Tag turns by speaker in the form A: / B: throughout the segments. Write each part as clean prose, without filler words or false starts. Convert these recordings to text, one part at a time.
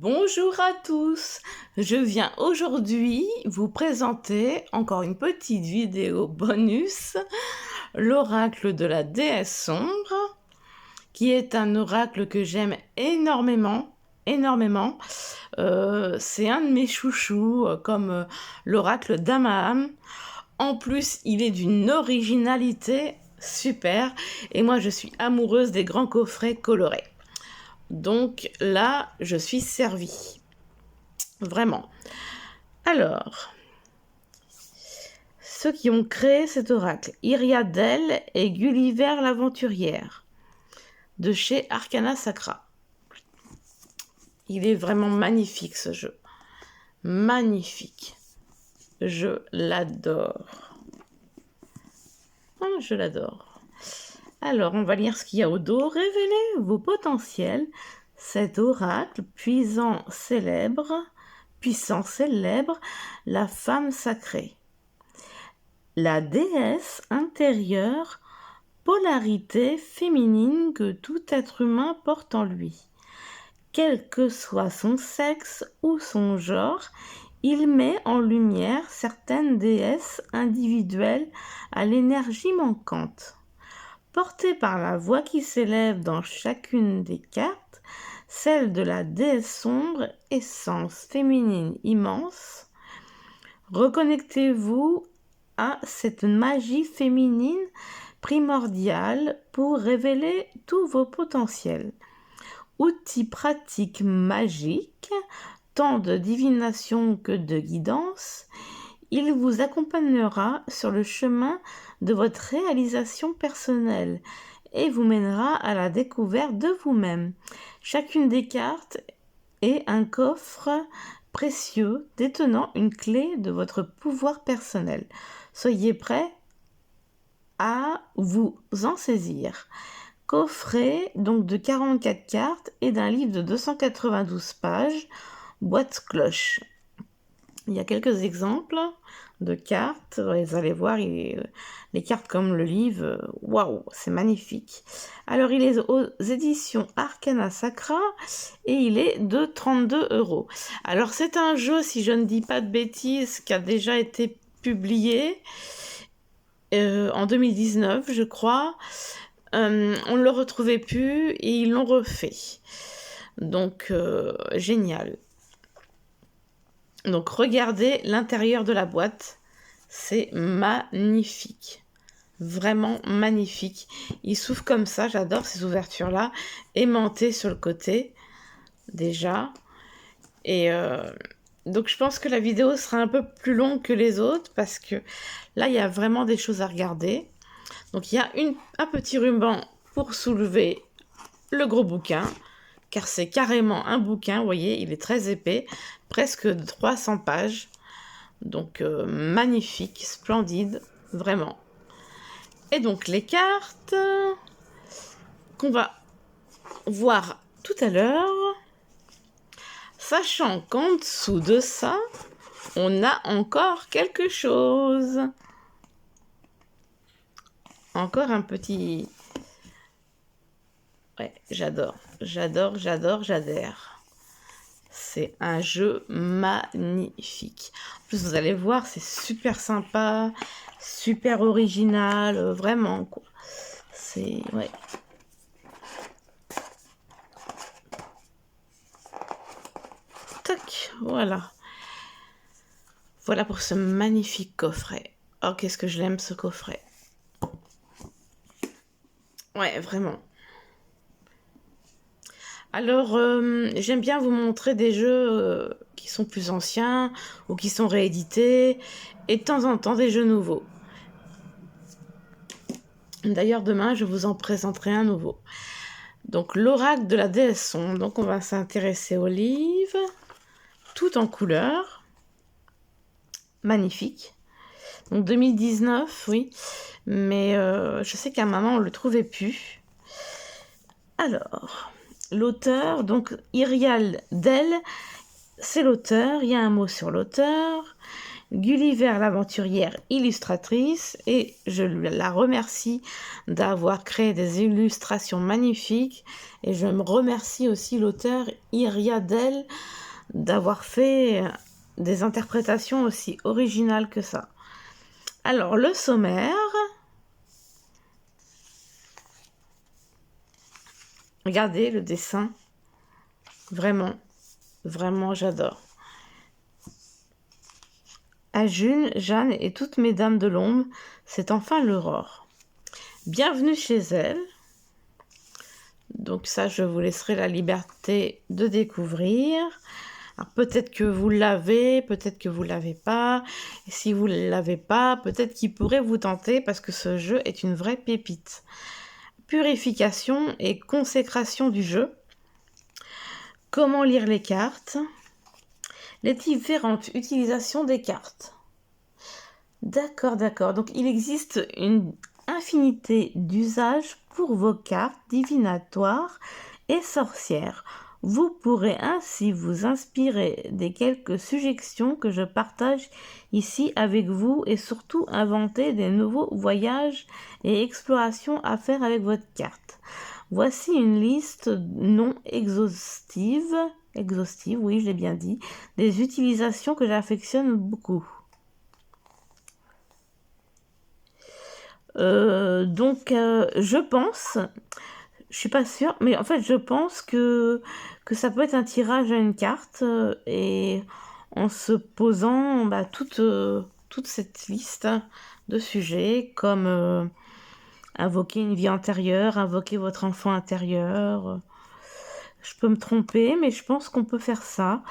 A: Bonjour à tous, je viens aujourd'hui vous présenter encore une petite vidéo bonus, l'oracle de la déesse sombre, qui est un oracle que j'aime énormément. C'est un de mes chouchous, comme l'oracle d'Amaham. En plus, il est d'une originalité super, et moi je suis amoureuse des grands coffrets colorés. Donc là, je suis servie. Vraiment. Alors, ceux qui ont créé cet oracle, Iriadel et Gulliver l'aventurière, de chez Arcana Sacra. Il est vraiment magnifique ce jeu. Magnifique. Je l'adore. Je l'adore. Alors, on va lire ce qu'il y a au dos. Révélez vos potentiels. Cet oracle puissant célèbre la femme sacrée. La déesse intérieure, polarité féminine que tout être humain porte en lui. Quel que soit son sexe ou son genre, il met en lumière certaines déesses individuelles à l'énergie manquante. Portée par la voix qui s'élève dans chacune des cartes, celle de la déesse sombre, essence féminine immense, reconnectez-vous à cette magie féminine primordiale pour révéler tous vos potentiels. Outil pratique magique, tant de divination que de guidance, il vous accompagnera sur le chemin de votre réalisation personnelle et vous mènera à la découverte de vous-même. Chacune des cartes est un coffre précieux détenant une clé de votre pouvoir personnel. Soyez prêts à vous en saisir. Coffret donc de 44 cartes et d'un livre de 292 pages, boîte cloche. Il y a quelques exemples de cartes, vous allez voir, les cartes comme le livre, waouh, c'est magnifique. Alors il est aux éditions Arcana Sacra et il est de 32 €. Alors c'est un jeu, si je ne dis pas de bêtises, qui a déjà été publié en 2019, je crois. On ne le retrouvait plus et ils l'ont refait. Donc génial. Donc regardez l'intérieur de la boîte, c'est magnifique, vraiment magnifique. Il s'ouvre comme ça, j'adore ces ouvertures-là, aimantées sur le côté déjà. Et donc je pense que la vidéo sera un peu plus longue que les autres parce que là il y a vraiment des choses à regarder. Donc il y a un petit ruban pour soulever le gros bouquin, car c'est carrément un bouquin, vous voyez, il est très épais, presque 300 pages. Donc magnifique, splendide, vraiment. Et donc les cartes qu'on va voir tout à l'heure, sachant qu'en dessous de ça, on a encore quelque chose. Encore un petit... Ouais, j'adore. C'est un jeu magnifique. En plus, vous allez voir, c'est super sympa, super original, vraiment, quoi. C'est... Ouais. Tac, voilà. Voilà pour ce magnifique coffret. Oh, qu'est-ce que je l'aime, ce coffret. Ouais, vraiment. Alors, j'aime bien vous montrer des jeux qui sont plus anciens ou qui sont réédités et de temps en temps des jeux nouveaux. D'ailleurs, demain, je vous en présenterai un nouveau. Donc, l'oracle de la déesse sombre. Donc, on va s'intéresser au livre, tout en couleur. Magnifique. Donc, 2019, oui. Mais je sais qu'à un moment, on ne le trouvait plus. Alors... L'auteur, donc Iriadel, c'est l'auteur, il y a un mot sur l'auteur. Gulliver l'aventurière illustratrice, et je la remercie d'avoir créé des illustrations magnifiques, et je me remercie aussi l'auteur Iriadel d'avoir fait des interprétations aussi originales que ça. Alors, le sommaire. Regardez le dessin. Vraiment, vraiment, j'adore. À June, Jeanne et toutes mes dames de l'ombre, c'est enfin l'aurore. Bienvenue chez elle. Donc ça, je vous laisserai la liberté de découvrir. Alors peut-être que vous l'avez, peut-être que vous l'avez pas. Et si vous ne l'avez pas, peut-être qu'il pourrait vous tenter parce que ce jeu est une vraie pépite. Purification et consécration du jeu. Comment lire les cartes. Les différentes utilisations des cartes. D'accord. Donc il existe une infinité d'usages pour vos cartes divinatoires et sorcières. Vous pourrez ainsi vous inspirer des quelques suggestions que je partage ici avec vous et surtout inventer des nouveaux voyages et explorations à faire avec votre carte. Voici une liste non exhaustive, oui, je l'ai bien dit, des utilisations que j'affectionne beaucoup. Je pense, je suis pas sûre, mais en fait je pense que ça peut être un tirage à une carte et en se posant toute cette liste de sujets comme invoquer une vie antérieure, invoquer votre enfant intérieur. Je peux me tromper, mais je pense qu'on peut faire ça.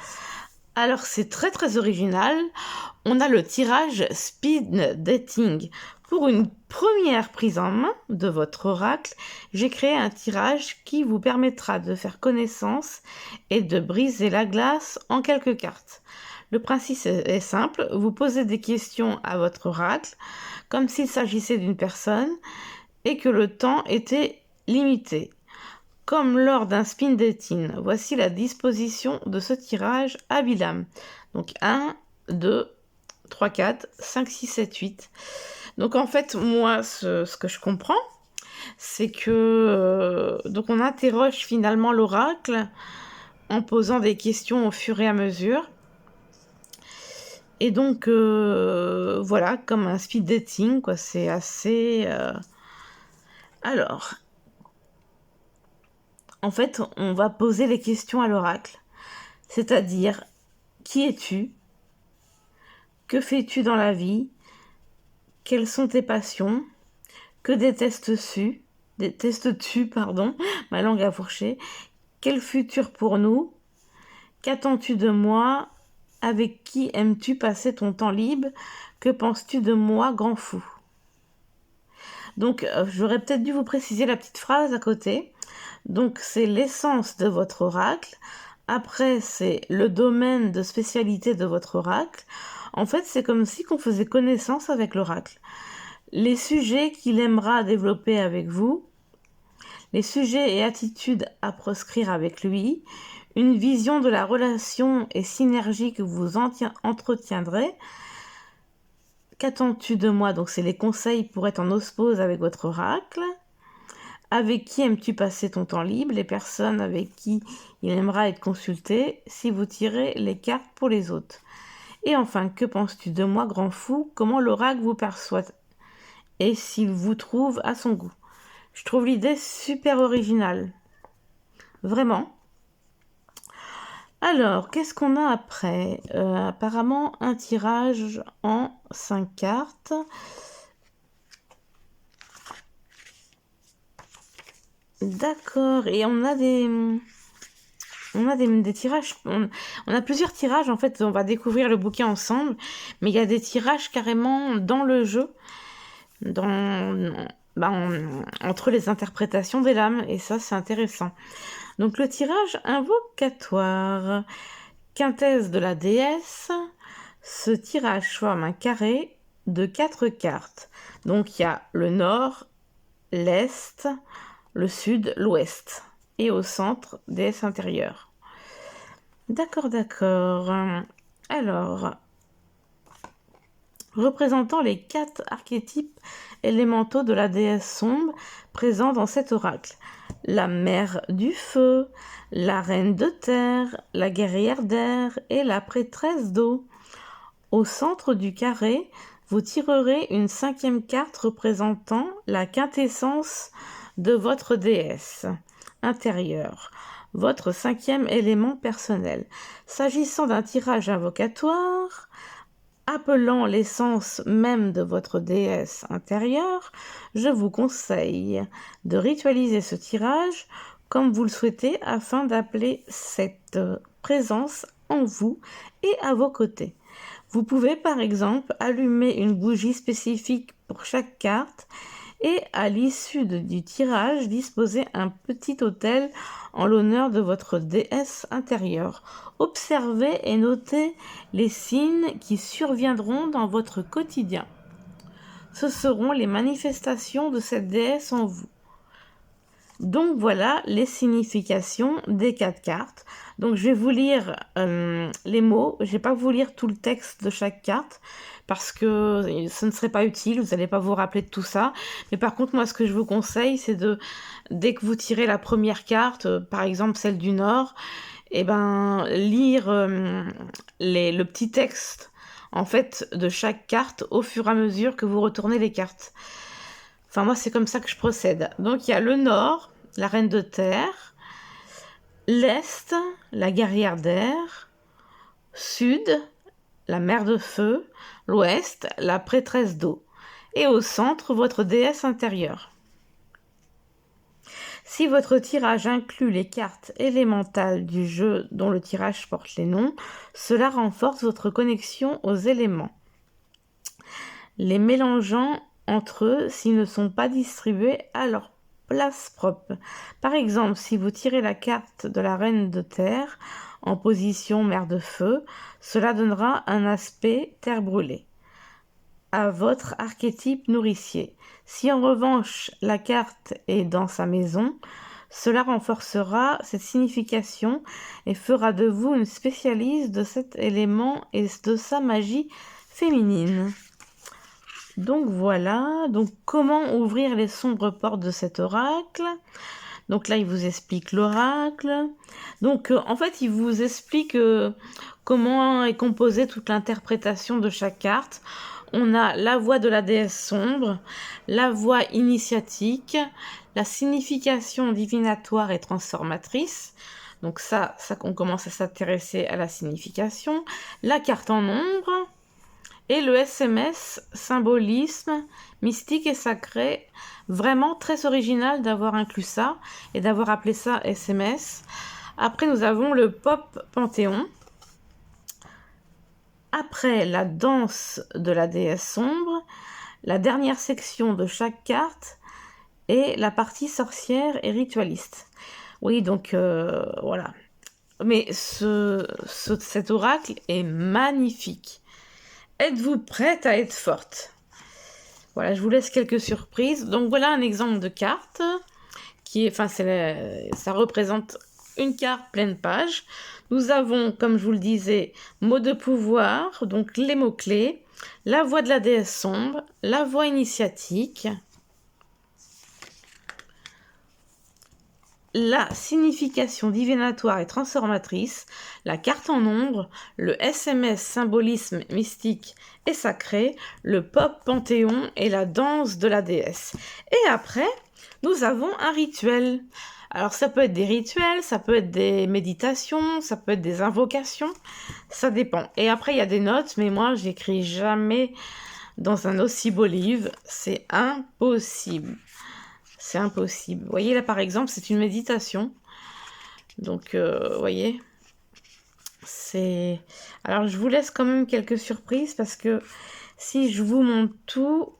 A: Alors c'est très très original. On a le tirage Speed Dating. Pour une première prise en main de votre oracle, j'ai créé un tirage qui vous permettra de faire connaissance et de briser la glace en quelques cartes. Le principe est simple, vous posez des questions à votre oracle, comme s'il s'agissait d'une personne, et que le temps était limité. Comme lors d'un spin dating, voici la disposition de ce tirage à Bilam. Donc 1, 2, 3, 4, 5, 6, 7, 8. Donc en fait, moi, ce que je comprends, c'est que donc on interroge finalement l'oracle en posant des questions au fur et à mesure. Et donc voilà, comme un speed dating, quoi, c'est assez... Alors, en fait, on va poser les questions à l'oracle, c'est-à-dire, qui es-tu? Que fais-tu dans la vie? Quelles sont tes passions? Que détestes-tu? Ma langue a fourché. Quel futur pour nous? Qu'attends-tu de moi? Avec qui aimes-tu passer ton temps libre? Que penses-tu de moi, grand fou? Donc, j'aurais peut-être dû vous préciser la petite phrase à côté. Donc, c'est l'essence de votre oracle. Après, c'est le domaine de spécialité de votre oracle. En fait, c'est comme si on faisait connaissance avec l'oracle. Les sujets qu'il aimera développer avec vous, les sujets et attitudes à proscrire avec lui, une vision de la relation et synergie que vous entretiendrez. Qu'attends-tu de moi? Donc c'est les conseils pour être en osmose avec votre oracle. Avec qui aimes-tu passer ton temps libre? Les personnes avec qui il aimera être consulté si vous tirez les cartes pour les autres. Et enfin, que penses-tu de moi, grand fou? Comment l'oracle vous perçoit? Et s'il vous trouve à son goût. Je trouve l'idée super originale. Vraiment. Alors, qu'est-ce qu'on a après? Apparemment, un tirage en 5 cartes. D'accord. Et on a des tirages. On a plusieurs tirages. En fait, on va découvrir le bouquin ensemble. Mais il y a des tirages carrément dans le jeu. Entre les interprétations des lames. Et ça, c'est intéressant. Donc, le tirage invocatoire. Quintesse de la déesse. Ce tirage forme un carré de 4 cartes. Donc, il y a le nord, l'est, le sud, l'ouest. Et au centre, déesse intérieure. D'accord. Alors, représentant les 4 archétypes élémentaux de la déesse sombre présents dans cet oracle. La mère du feu, la reine de terre, la guerrière d'air et la prêtresse d'eau. Au centre du carré, vous tirerez une 5e carte représentant la quintessence de votre déesse intérieure, votre 5e élément personnel. S'agissant d'un tirage invocatoire, appelant l'essence même de votre déesse intérieure, je vous conseille de ritualiser ce tirage comme vous le souhaitez afin d'appeler cette présence en vous et à vos côtés. Vous pouvez par exemple allumer une bougie spécifique pour chaque carte et à l'issue du tirage disposer un petit autel en l'honneur de votre déesse intérieure. Observez et notez les signes qui surviendront dans votre quotidien. Ce seront les manifestations de cette déesse en vous. Donc voilà les significations des 4 cartes. Donc je vais vous lire les mots. Je ne vais pas vous lire tout le texte de chaque carte parce que ce ne serait pas utile. Vous n'allez pas vous rappeler de tout ça. Mais par contre, moi, ce que je vous conseille, c'est dès que vous tirez la première carte, par exemple celle du Nord, lire le petit texte en fait de chaque carte au fur et à mesure que vous retournez les cartes. Enfin, moi, c'est comme ça que je procède. Donc, il y a le Nord, la reine de terre, l'Est, la guerrière d'air, Sud, la mère de feu, l'Ouest, la prêtresse d'eau, et au centre, votre déesse intérieure. Si votre tirage inclut les cartes élémentales du jeu dont le tirage porte les noms, cela renforce votre connexion aux éléments. Les mélangeant entre eux s'ils ne sont pas distribués à leur place propre. Par exemple, si vous tirez la carte de la reine de terre en position mer de feu, cela donnera un aspect terre brûlée à votre archétype nourricier. Si en revanche la carte est dans sa maison, cela renforcera cette signification et fera de vous une spécialiste de cet élément et de sa magie féminine. Donc voilà, donc comment ouvrir les sombres portes de cet oracle. Donc là, il vous explique l'oracle. Donc en fait, il vous explique comment est composée toute l'interprétation de chaque carte. On a la voix de la déesse sombre, la voix initiatique, la signification divinatoire et transformatrice. Donc ça qu'on commence à s'intéresser à la signification. La carte en ombre. Et le SMS, symbolisme, mystique et sacré, vraiment très original d'avoir inclus ça et d'avoir appelé ça SMS. Après, nous avons le pop panthéon. Après la danse de la déesse sombre, la dernière section de chaque carte est la partie sorcière et ritualiste. Oui, donc voilà. Mais cet oracle est magnifique. Êtes-vous prête à être forte? Voilà, je vous laisse quelques surprises. Donc voilà un exemple de carte ça représente une carte pleine page. Nous avons, comme je vous le disais, mots de pouvoir, donc les mots-clés, la voix de la déesse sombre, la voix initiatique, la signification divinatoire et transformatrice, la carte en ombre, le SMS symbolisme mystique et sacré, le pop panthéon et la danse de la déesse. Et après, nous avons un rituel. Alors ça peut être des rituels, ça peut être des méditations, ça peut être des invocations, ça dépend. Et après, il y a des notes, mais moi, j'écris jamais dans un aussi beau livre, c'est impossible. C'est impossible. Vous voyez là par exemple, c'est une méditation. Donc, vous voyez, c'est... Alors, je vous laisse quand même quelques surprises parce que si je vous montre tout,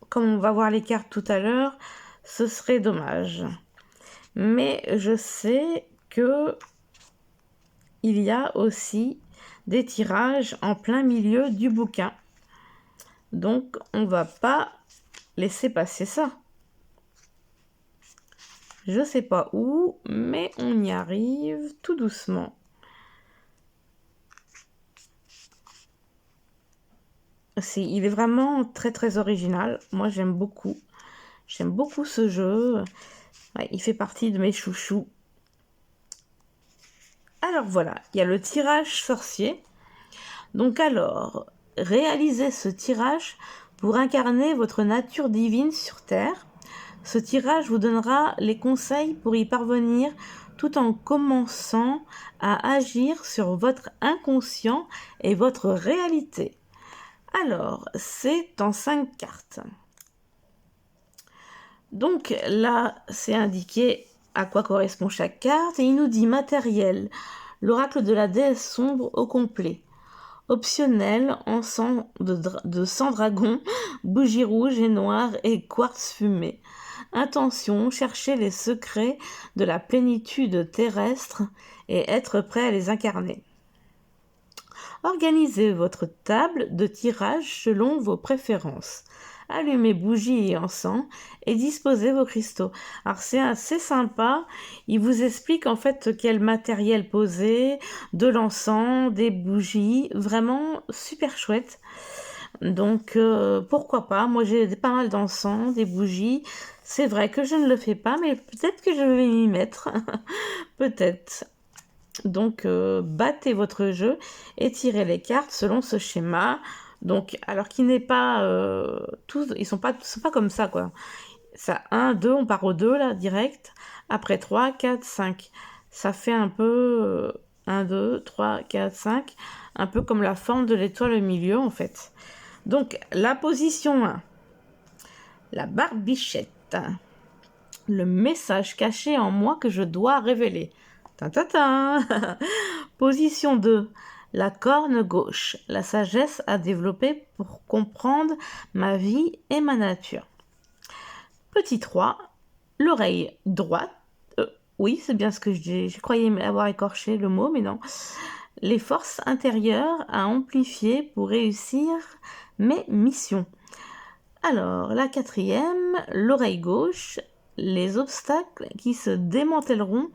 A: comme on va voir les cartes tout à l'heure, ce serait dommage. Mais je sais que il y a aussi des tirages en plein milieu du bouquin. Donc, on va pas laisser passer ça. Je sais pas où, mais on y arrive tout doucement. Il est vraiment très très original. Moi j'aime beaucoup. J'aime beaucoup ce jeu. Ouais, il fait partie de mes chouchous. Alors voilà, il y a le tirage sorcier. Donc alors, réalisez ce tirage pour incarner votre nature divine sur Terre. Ce tirage vous donnera les conseils pour y parvenir tout en commençant à agir sur votre inconscient et votre réalité. Alors, c'est en 5 cartes. Donc là, c'est indiqué à quoi correspond chaque carte et il nous dit matériel, l'oracle de la déesse sombre au complet. Optionnel, encens de sang dragon, bougie rouge et noire et quartz fumé. Intention, chercher les secrets de la plénitude terrestre et être prêt à les incarner. Organisez votre table de tirage selon vos préférences. Allumez bougies et encens et disposez vos cristaux. Alors c'est assez sympa, il vous explique en fait quel matériel poser, de l'encens, des bougies, vraiment super chouette. Donc pourquoi pas, moi j'ai pas mal d'encens, des bougies, c'est vrai que je ne le fais pas, mais peut-être que je vais m'y mettre, peut-être. Donc battez votre jeu et tirez les cartes selon ce schéma. Donc alors qu'il n'est pas tous, ils sont pas comme ça quoi. Ça 1 2, on part au 2 là direct. Après 3 4 5. Ça fait un peu 1 2 3 4 5, un peu comme la forme de l'étoile au milieu en fait. Donc la position 1. La barbichette. Le message caché en moi que je dois révéler. Position 2. La corne gauche. La sagesse à développer pour comprendre ma vie et ma nature. Petit 3. L'oreille droite. Oui, c'est bien ce que je dis. Je croyais avoir écorché le mot, mais non. Les forces intérieures à amplifier pour réussir mes missions. Alors, la 4e, l'oreille gauche. Les obstacles qui se démantèleront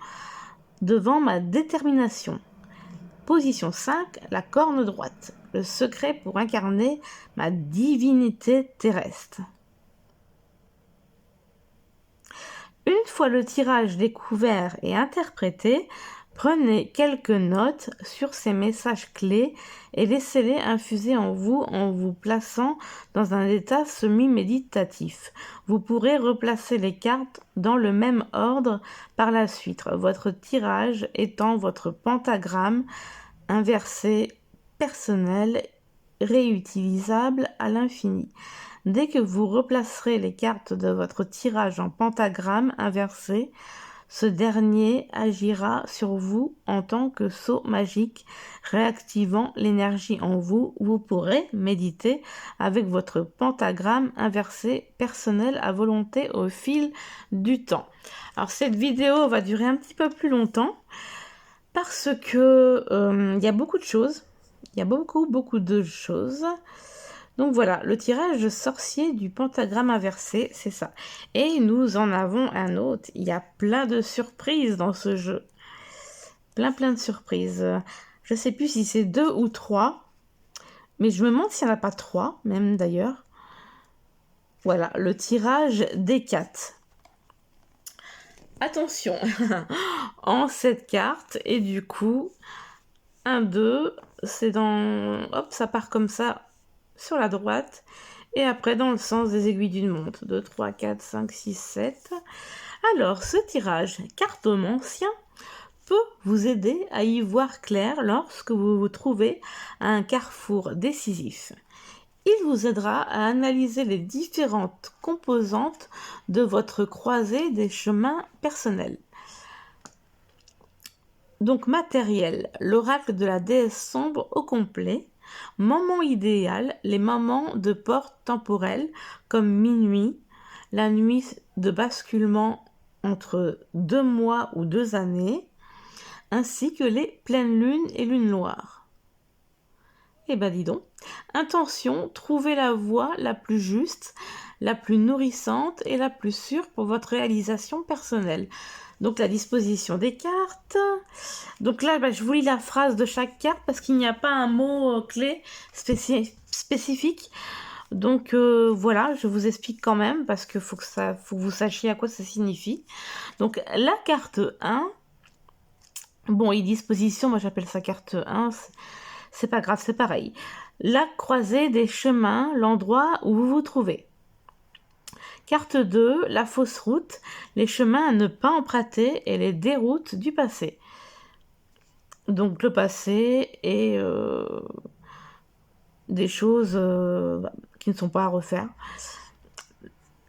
A: devant ma détermination. Position 5, la corne droite. Le secret pour incarner ma divinité terrestre. Une fois le tirage découvert et interprété, prenez quelques notes sur ces messages clés et laissez-les infuser en vous plaçant dans un état semi-méditatif. Vous pourrez replacer les cartes dans le même ordre par la suite, votre tirage étant votre pentagramme inversé, personnel, réutilisable à l'infini. Dès que vous replacerez les cartes de votre tirage en pentagramme inversé, ce dernier agira sur vous en tant que sceau magique, réactivant l'énergie en vous. Vous pourrez méditer avec votre pentagramme inversé personnel à volonté au fil du temps. Alors cette vidéo va durer un petit peu plus longtemps parce que y a beaucoup de choses. Il y a beaucoup de choses. Donc voilà, le tirage sorcier du pentagramme inversé, c'est ça. Et nous en avons un autre. Il y a plein de surprises dans ce jeu. Plein de surprises. Je ne sais plus si c'est 2 ou 3. Mais je me demande s'il n'y en a pas 3, même d'ailleurs. Voilà, le tirage des 4. Attention, en cette carte. Et du coup, 1, 2, c'est dans... Hop, ça part comme ça. Sur la droite et après dans le sens des aiguilles d'une montre. 2, 3, 4, 5, 6, 7. Alors, ce tirage cartomancien peut vous aider à y voir clair lorsque vous vous trouvez à un carrefour décisif. Il vous aidera à analyser les différentes composantes de votre croisée des chemins personnels. Donc, matériel, l'oracle de la déesse sombre au complet. Moment idéal, les moments de porte temporelle comme minuit, la nuit de basculement entre 2 mois ou 2 années, ainsi que les pleines lunes et lunes noires. Eh ben dis donc, intention, trouver la voie la plus juste, la plus nourrissante et la plus sûre pour votre réalisation personnelle. Donc la disposition des cartes. Donc là, je vous lis la phrase de chaque carte parce qu'il n'y a pas un mot clé spécifique. Donc voilà, je vous explique quand même parce que faut que vous sachiez à quoi ça signifie. Donc la carte 1, bon, e-disposition, moi j'appelle ça carte 1, c'est pas grave, c'est pareil. La croisée des chemins, l'endroit où vous vous trouvez. Carte 2, la fausse route, les chemins à ne pas emprunter et les déroutes du passé. Donc le passé et des choses qui ne sont pas à refaire.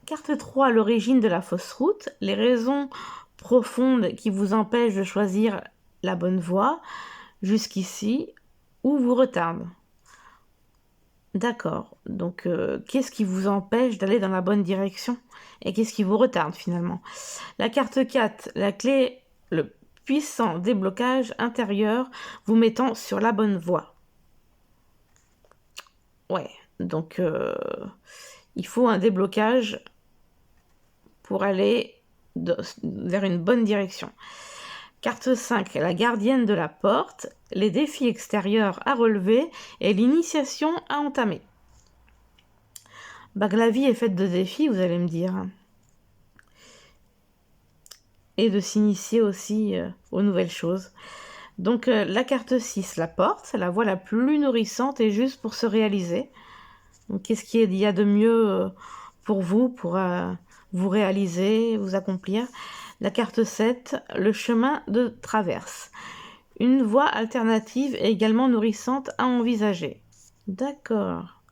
A: Carte 3, l'origine de la fausse route, les raisons profondes qui vous empêchent de choisir la bonne voie jusqu'ici ou vous retardent. D'accord, donc qu'est-ce qui vous empêche d'aller dans la bonne direction et qu'est-ce qui vous retarde finalement? La carte 4, la clé, le puissant déblocage intérieur vous mettant sur la bonne voie. Ouais, donc il faut un déblocage pour aller vers une bonne direction. Carte 5, la gardienne de la porte, les défis extérieurs à relever et l'initiation à entamer. Bah, la vie est faite de défis, vous allez me dire. Et de s'initier aussi aux nouvelles choses. Donc la carte 6, la porte, la voie la plus nourrissante et juste pour se réaliser. Donc qu'est-ce qu'il y a de mieux pour vous, pour vous réaliser, vous accomplir? La carte 7, le chemin de traverse. Une voie alternative et également nourrissante à envisager. D'accord.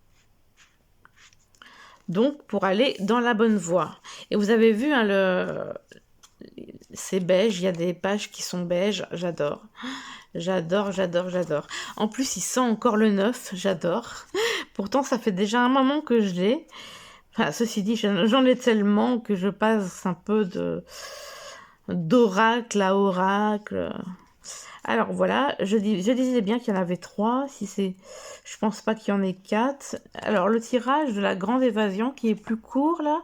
A: Donc, pour aller dans la bonne voie. Et vous avez vu, hein, c'est beige, il y a des pages qui sont beiges, j'adore. J'adore, j'adore, j'adore. En plus, il sent encore le neuf, j'adore. Pourtant, ça fait déjà un moment que je l'ai. Enfin, ceci dit, j'en ai tellement que je passe un peu d'oracle à oracle. Alors voilà, je disais bien qu'il y en avait 3. Je pense pas qu'il y en ait 4. Alors le tirage de la grande évasion qui est plus court là,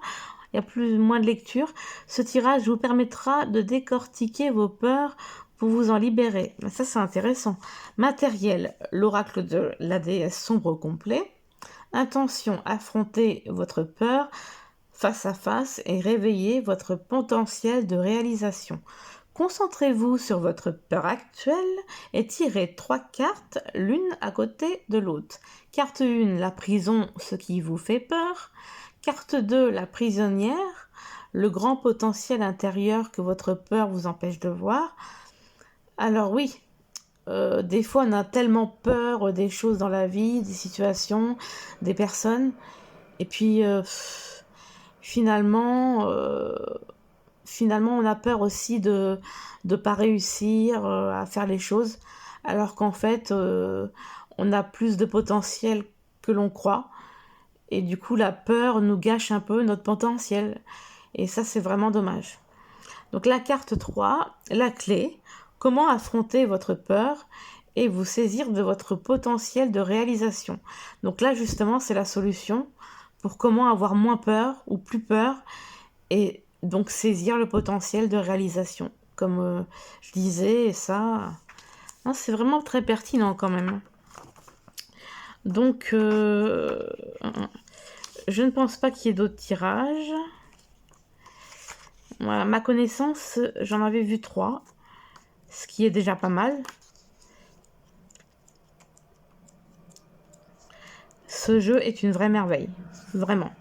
A: il y a moins de lecture. Ce tirage vous permettra de décortiquer vos peurs pour vous en libérer. Ça c'est intéressant. Matériel, l'oracle de la déesse sombre complet. Intention, affronter votre peur face à face et réveiller votre potentiel de réalisation. Concentrez-vous sur votre peur actuelle et tirez 3 cartes, l'une à côté de l'autre. Carte 1, la prison, ce qui vous fait peur. Carte 2, la prisonnière, le grand potentiel intérieur que votre peur vous empêche de voir. Alors oui, des fois on a tellement peur des choses dans la vie, des situations, des personnes, et puis finalement on a peur aussi de ne pas réussir à faire les choses, alors qu'en fait on a plus de potentiel que l'on croit, et du coup la peur nous gâche un peu notre potentiel, et ça c'est vraiment dommage. Donc la carte 3, la clé, comment affronter votre peur et vous saisir de votre potentiel de réalisation. Donc là justement c'est la solution pour comment avoir moins peur ou plus peur et donc saisir le potentiel de réalisation. Comme je disais, et ça, hein, c'est vraiment très pertinent quand même. Donc je ne pense pas qu'il y ait d'autres tirages. Voilà, ma connaissance, j'en avais vu 3, ce qui est déjà pas mal. Ce jeu est une vraie merveille, vraiment,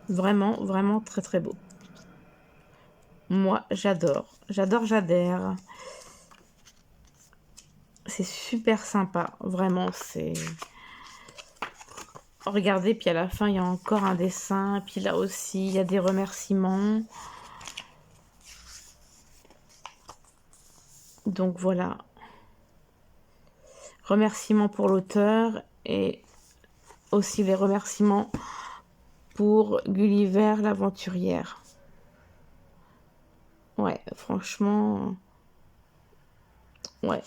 A: vraiment, vraiment très très beau. Moi, j'adore, j'adhère. C'est super sympa, vraiment, c'est... Regardez, puis à la fin, il y a encore un dessin, puis là aussi, il y a des remerciements. Donc voilà. Remerciements pour l'auteur et aussi les remerciements pour Gulliver l'aventurière. Ouais, franchement... Ouais.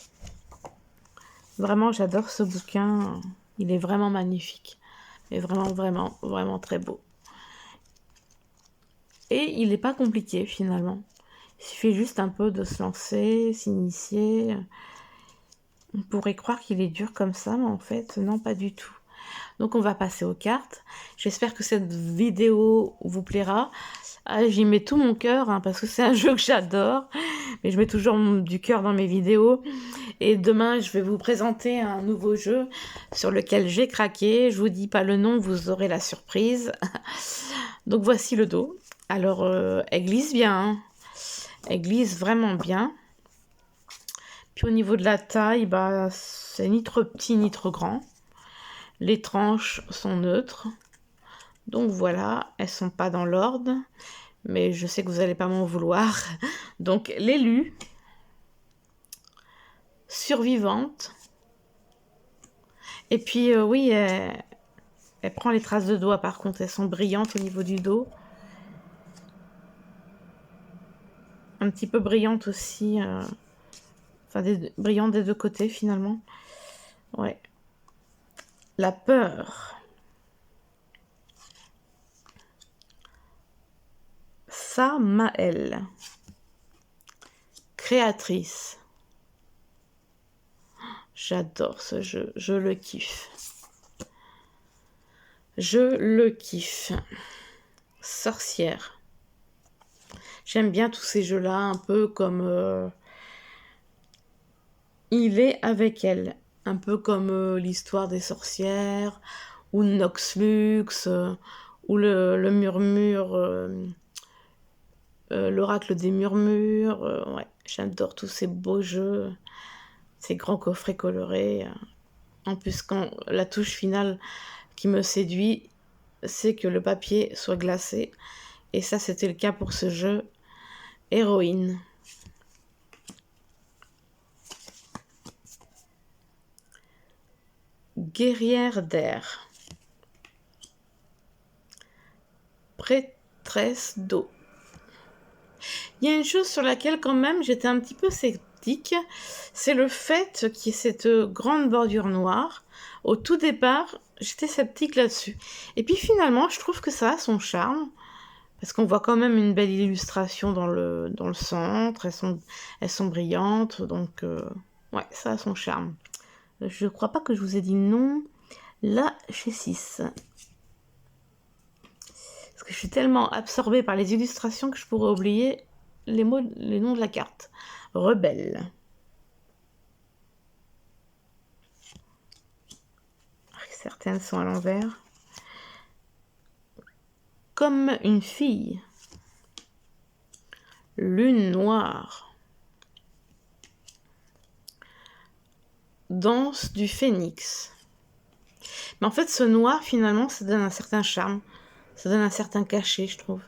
A: Vraiment, j'adore ce bouquin. Il est vraiment magnifique. Mais vraiment, vraiment, vraiment très beau. Et il n'est pas compliqué, finalement. Il suffit juste un peu de se lancer, s'initier. On pourrait croire qu'il est dur comme ça, mais en fait, non, pas du tout. Donc on va passer aux cartes. J'espère que cette vidéo vous plaira. Ah, j'y mets tout mon cœur hein, parce que c'est un jeu que j'adore. Mais je mets toujours du cœur dans mes vidéos. Et demain, je vais vous présenter un nouveau jeu sur lequel j'ai craqué. Je vous dis pas le nom, vous aurez la surprise. Donc voici le dos. Alors, elle glisse bien. Hein. Elle glisse vraiment bien. Puis au niveau de la taille, bah, c'est ni trop petit ni trop grand. Les tranches sont neutres. Donc voilà, elles sont pas dans l'ordre. Mais je sais que vous n'allez pas m'en vouloir. Donc l'élu. Survivante. Et puis oui, elle prend les traces de doigts par contre. Elles sont brillantes au niveau du dos. Un petit peu brillantes aussi. Enfin, brillantes des deux côtés finalement. Ouais. La peur. Samael. Créatrice. J'adore ce jeu. Je le kiffe. Je le kiffe. Sorcière. J'aime bien tous ces jeux-là, un peu comme Il est avec elle. Un peu comme l'histoire des sorcières, ou Noxlux, ou le murmure, l'oracle des murmures. Ouais, j'adore tous ces beaux jeux, ces grands coffrets colorés. En plus, quand la touche finale qui me séduit, c'est que le papier soit glacé. Et ça, c'était le cas pour ce jeu. Héroïne. Guerrière d'air. Prêtresse d'eau. Il y a une chose sur laquelle quand même j'étais un petit peu sceptique, c'est le fait qu'il y ait cette grande bordure noire. Au tout départ, j'étais sceptique là-dessus. Et puis finalement, je trouve que ça a son charme, parce qu'on voit quand même une belle illustration dans le centre, elles sont brillantes, donc ouais, ça a son charme. Je crois pas que je vous ai dit non. Là, chez 6. Parce que je suis tellement absorbée par les illustrations que je pourrais oublier les noms de la carte. Rebelle. Certaines sont à l'envers. Comme une fille. Lune noire. Danse du phénix. Mais en fait, ce noir, finalement, ça donne un certain charme. Ça donne un certain cachet, je trouve.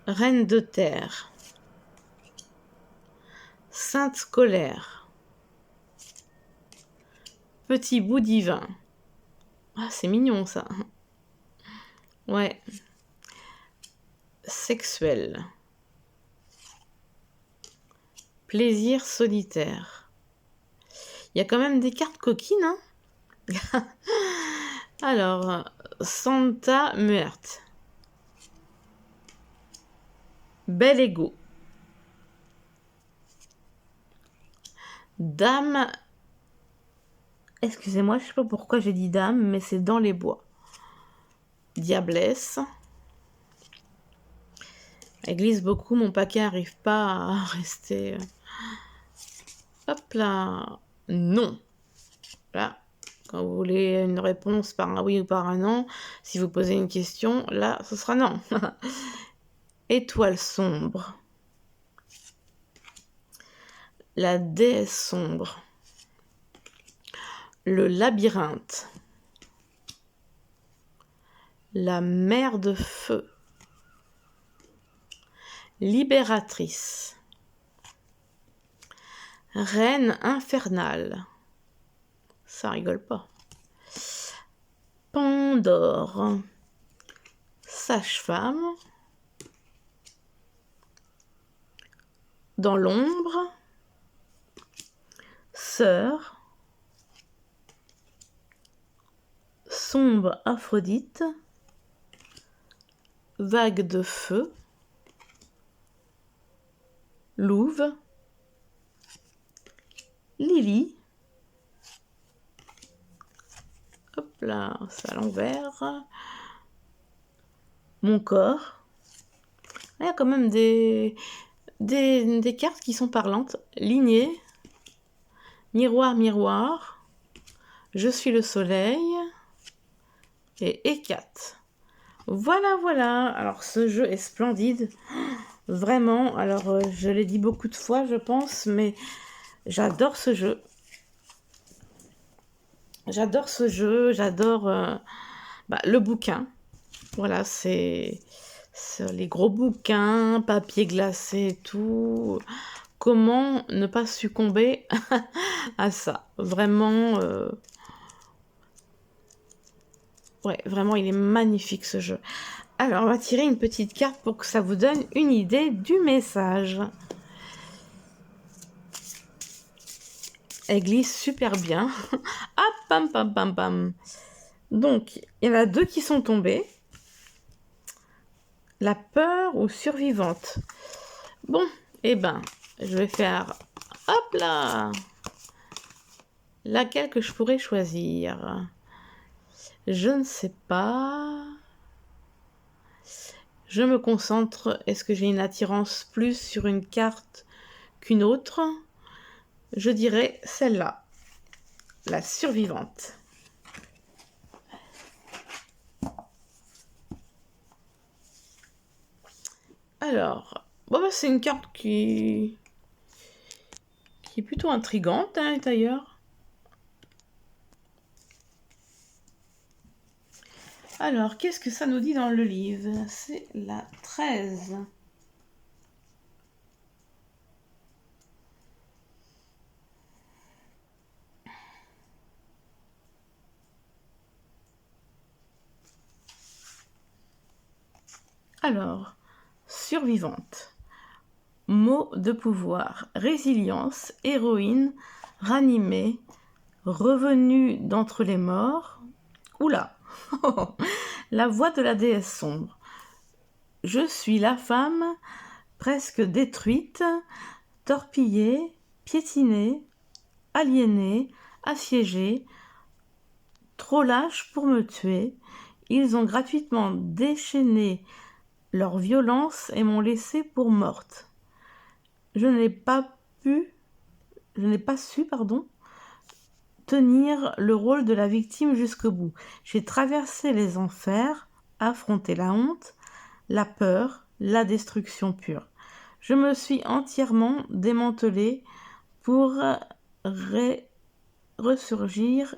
A: Reine de terre. Sainte colère. Petit bout divin. Ah, c'est mignon, ça. Ouais. Sexuel. Plaisir solitaire. Il y a quand même des cartes coquines, hein. Alors, Santa Muerte. Bel ego. Dame. Excusez-moi, je sais pas pourquoi j'ai dit dame, mais c'est dans les bois. Diablesse. Elle glisse beaucoup, mon paquet n'arrive pas à rester. Hop là. Non. Là, quand vous voulez une réponse par un oui ou par un non, si vous posez une question, là, ce sera non. Étoile sombre. La déesse sombre. Le labyrinthe. La mer de feu. Libératrice. Reine infernale. Ça rigole pas. Pandore. Sage-femme. Dans l'ombre. Sœur. Sombre Aphrodite. Vague de feu. Louve. Lily. Hop là, c'est à l'envers. Mon corps. Il y a quand même des cartes qui sont parlantes. Lignée. Miroir, miroir. Je suis le soleil. Et hécate. Voilà, voilà. Alors, ce jeu est splendide. Vraiment. Alors, je l'ai dit beaucoup de fois, je pense, mais j'adore ce jeu. J'adore ce jeu. J'adore le bouquin. Voilà, c'est les gros bouquins, papier glacé et tout. Comment ne pas succomber à ça? Vraiment, ouais, vraiment, il est magnifique ce jeu. Alors, on va tirer une petite carte pour que ça vous donne une idée du message. Elle glisse super bien. Ah, pam, pam, pam, pam. Donc, il y en a deux qui sont tombés. La peur ou survivante. Bon, eh ben, je vais faire... Hop là! Laquelle que je pourrais choisir? Je ne sais pas. Je me concentre. Est-ce que j'ai une attirance plus sur une carte qu'une autre? Je dirais celle-là, la survivante. Alors, c'est une carte qui est plutôt intrigante, hein, d'ailleurs. Alors, qu'est-ce que ça nous dit dans le livre? C'est la 13. Alors, survivante. Mot de pouvoir. Résilience, héroïne, ranimée, revenue d'entre les morts. Oula! La voix de la déesse sombre. Je suis la femme presque détruite, torpillée, piétinée, aliénée, assiégée, trop lâche pour me tuer. Ils ont gratuitement déchaîné leur violence et m'ont laissée pour morte. Je n'ai pas su, tenir le rôle de la victime jusqu'au bout. J'ai traversé les enfers, affronté la honte, la peur, la destruction pure. Je me suis entièrement démantelée pour ressurgir,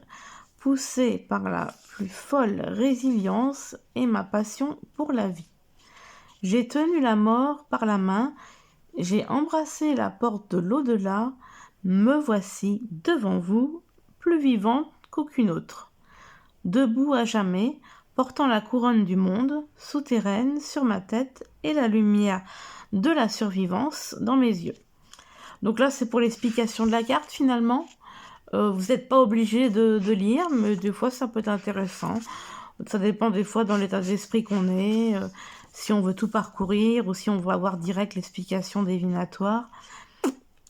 A: poussée par la plus folle résilience et ma passion pour la vie. J'ai tenu la mort par la main, j'ai embrassé la porte de l'au-delà, me voici devant vous, plus vivante qu'aucune autre. Debout à jamais, portant la couronne du monde, souterraine sur ma tête et la lumière de la survivance dans mes yeux. Donc là, c'est pour l'explication de la carte finalement. Vous n'êtes pas obligé de lire, mais des fois, ça peut être intéressant. Ça dépend des fois dans l'état d'esprit qu'on est, si on veut tout parcourir ou si on veut avoir direct l'explication divinatoire.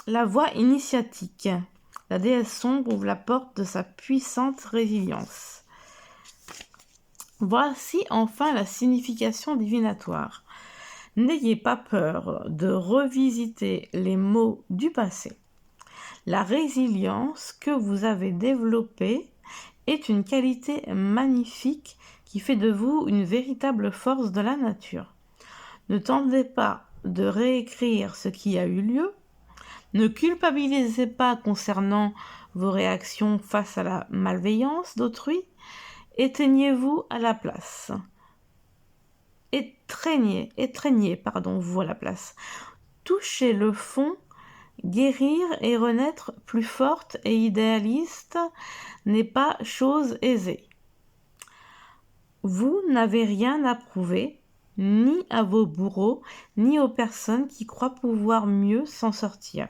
A: La voie initiatique. La déesse sombre ouvre la porte de sa puissante résilience. Voici enfin la signification divinatoire. N'ayez pas peur de revisiter les mots du passé. La résilience que vous avez développée est une qualité magnifique qui fait de vous une véritable force de la nature. Ne tentez pas de réécrire ce qui a eu lieu. Ne culpabilisez pas concernant vos réactions face à la malveillance d'autrui. Éteignez-vous à la place. Étreignez-vous à la place. Touchez le fond, guérir et renaître plus forte et idéaliste n'est pas chose aisée. Vous n'avez rien à prouver, ni à vos bourreaux, ni aux personnes qui croient pouvoir mieux s'en sortir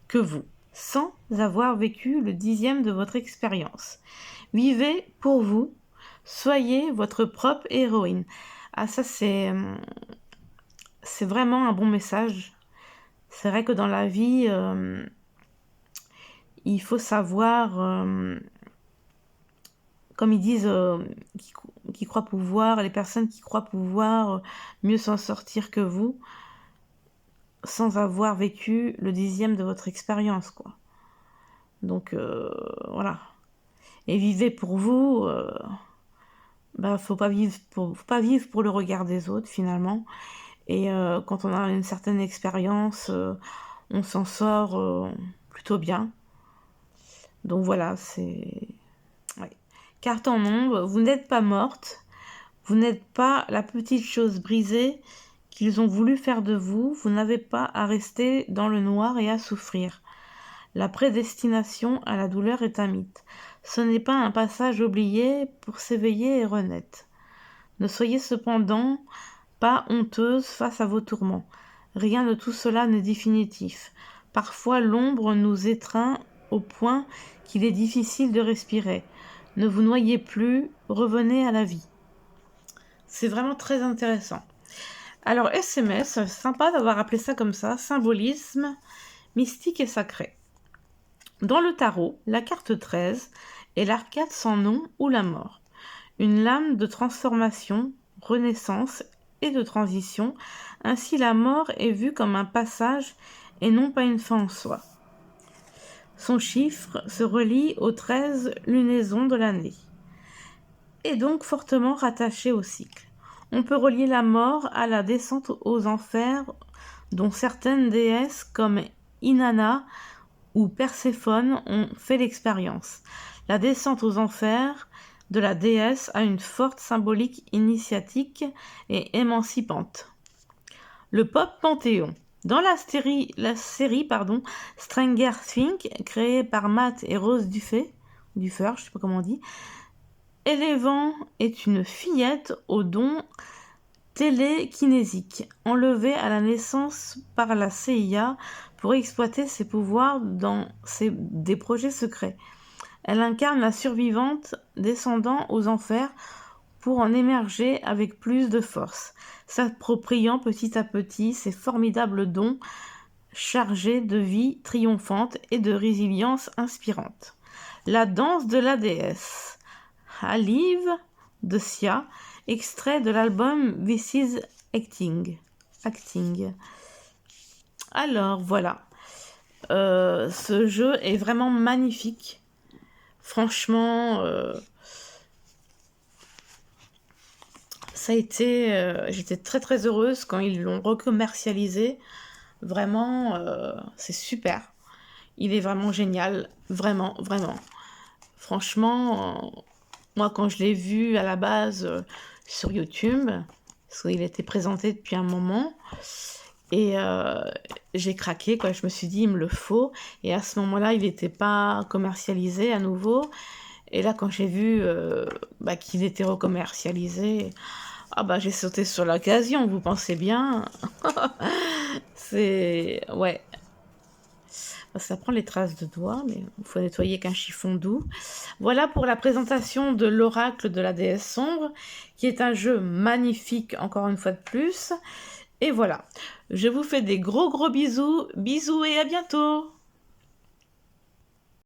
A: que vous, sans avoir vécu le 10e de votre expérience. Vivez pour vous, soyez votre propre héroïne. Ah, ça c'est vraiment un bon message. C'est vrai que dans la vie, il faut savoir comme ils disent, qui croient pouvoir, les personnes qui croient pouvoir mieux s'en sortir que vous, sans avoir vécu le 10e de votre expérience, quoi. Donc, voilà. Et vivez pour vous, faut pas vivre pour le regard des autres, finalement. Et quand on a une certaine expérience, on s'en sort plutôt bien. Donc voilà, c'est... Ouais. Carte en ombre, vous n'êtes pas morte, vous n'êtes pas la petite chose brisée qu'ils ont voulu faire de vous, vous n'avez pas à rester dans le noir et à souffrir. La prédestination à la douleur est un mythe. Ce n'est pas un passage oublié pour s'éveiller et renaître. Ne soyez cependant pas honteuse face à vos tourments. Rien de tout cela n'est définitif. Parfois l'ombre nous étreint au point qu'il est difficile de respirer. Ne vous noyez plus, revenez à la vie. C'est vraiment très intéressant. Alors SMS, sympa d'avoir appelé ça comme ça, symbolisme mystique et sacré. Dans le tarot, la carte 13 est l'arcade sans nom ou la mort. Une lame de transformation, renaissance et de transition. Ainsi, la mort est vue comme un passage et non pas une fin en soi. Son chiffre se relie aux 13 lunaisons de l'année, et donc fortement rattaché au cycle. On peut relier la mort à la descente aux enfers, dont certaines déesses comme Inanna ou Perséphone ont fait l'expérience. La descente aux enfers de la déesse a une forte symbolique initiatique et émancipante. Le Pop Panthéon. Dans la série Stranger Things, créée par Matt et Rose Duffer, je sais pas comment on dit, Eleven est une fillette aux dons télékinésiques, enlevée à la naissance par la CIA pour exploiter ses pouvoirs dans des projets secrets. Elle incarne la survivante descendant aux enfers pour en émerger avec plus de force, s'appropriant petit à petit ces formidables dons chargés de vie triomphante et de résilience inspirante. La danse de la déesse. Alive de Sia, extrait de l'album This Is Acting. Alors voilà, ce jeu est vraiment magnifique. Franchement, ça a été, j'étais très très heureuse quand ils l'ont recommercialisé. Vraiment, c'est super. Il est vraiment génial, vraiment, vraiment. Franchement, moi quand je l'ai vu à la base sur YouTube, parce qu'il était présenté depuis un moment, et j'ai craqué, quoi. Je me suis dit, il me le faut. Et à ce moment-là, il n'était pas commercialisé à nouveau. Et là, quand j'ai vu qu'il était recommercialisé, j'ai sauté sur l'occasion, vous pensez bien. C'est... Ouais. Ça prend les traces de doigts, mais il faut nettoyer qu'un chiffon doux. Voilà pour la présentation de l'Oracle de la déesse sombre, qui est un jeu magnifique, encore une fois de plus. Et voilà, je vous fais des gros bisous. Bisous et à bientôt!